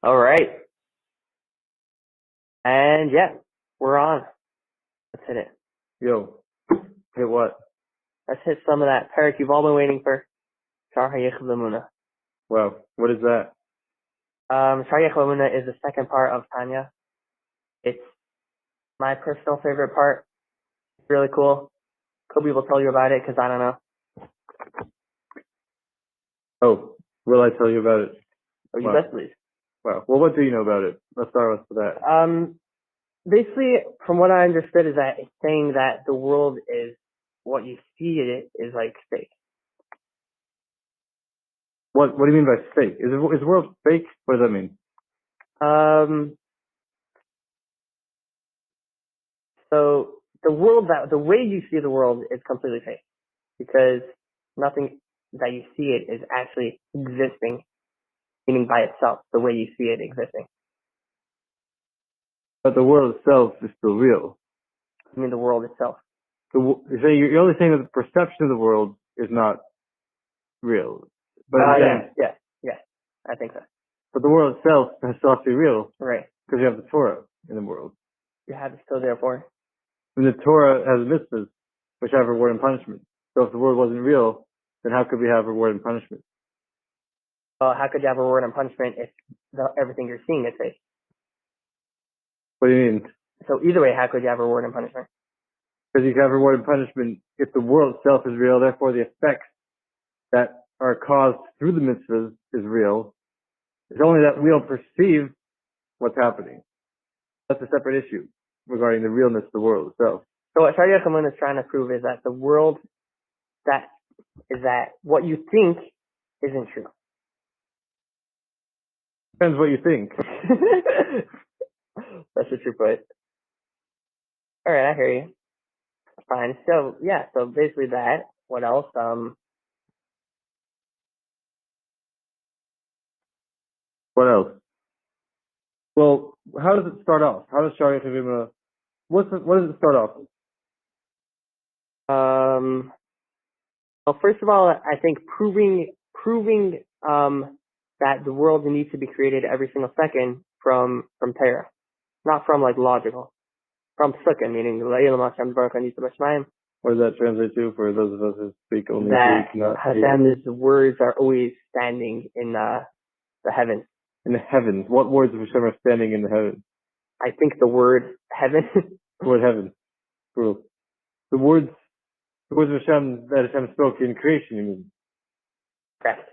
All right. And yeah, we're on. Let's hit it. Yo, hit what? Let's hit some of that parak you've all been waiting for. Shawr Vihawemoonuh. Wow, what is that? Shawr Vihawemoonuh is the second part of Tanya. It's my personal favorite part. It's really cool. Kobe will tell you about it because I don't know. Oh, will I tell you about it? Oh, you Wow. best please. Wow. Well, what do you know about it? Let's start with that. Basically, from what I understood, is that it's saying that the world is what you see it is like fake. What do you mean by fake? Is the world fake? What does that mean? So the way you see the world is completely fake because nothing that you see it is actually existing, meaning by itself, the way you see it existing. But the world itself is still real. I mean, the world itself. You're only saying that the perception of the world is not real. But Yeah, I think so. But the world itself has to be real. Right. Because you have the Torah in the world. You have it still therefore. And the Torah has mitzvahs, which have reward and punishment. So if the world wasn't real, then how could we have reward and punishment? Well, how could you have reward and punishment if everything you're seeing is fake? What do you mean? So either way, how could you have reward and punishment? Because you can have reward and punishment if the world itself is real, therefore the effects that are caused through the mitzvahs is real. It's only that we don't perceive what's happening. That's a separate issue regarding the realness of the world itself. So what Shawr Vihawemoonuh is trying to prove is that the world that what you think isn't true. Depends what you think. That's what you put. All right, I hear you. Fine. So yeah, so basically that. What else? What else? Well, how does it start off? How does Shawr Vihawemoonuh, what does it start off with? Well, first of all, I think proving that the world needs to be created every single second from Torah, not from like logical, from sukkah, meaning What does that translate to for those of us who speak only that Greek, not Hashem's words are always standing in the heavens. in the heavens? What words of Hashem are standing in the heavens? I think the word heaven. The word heaven. Cool. The words of Hashem that Hashem spoke in creation, you mean? Correct.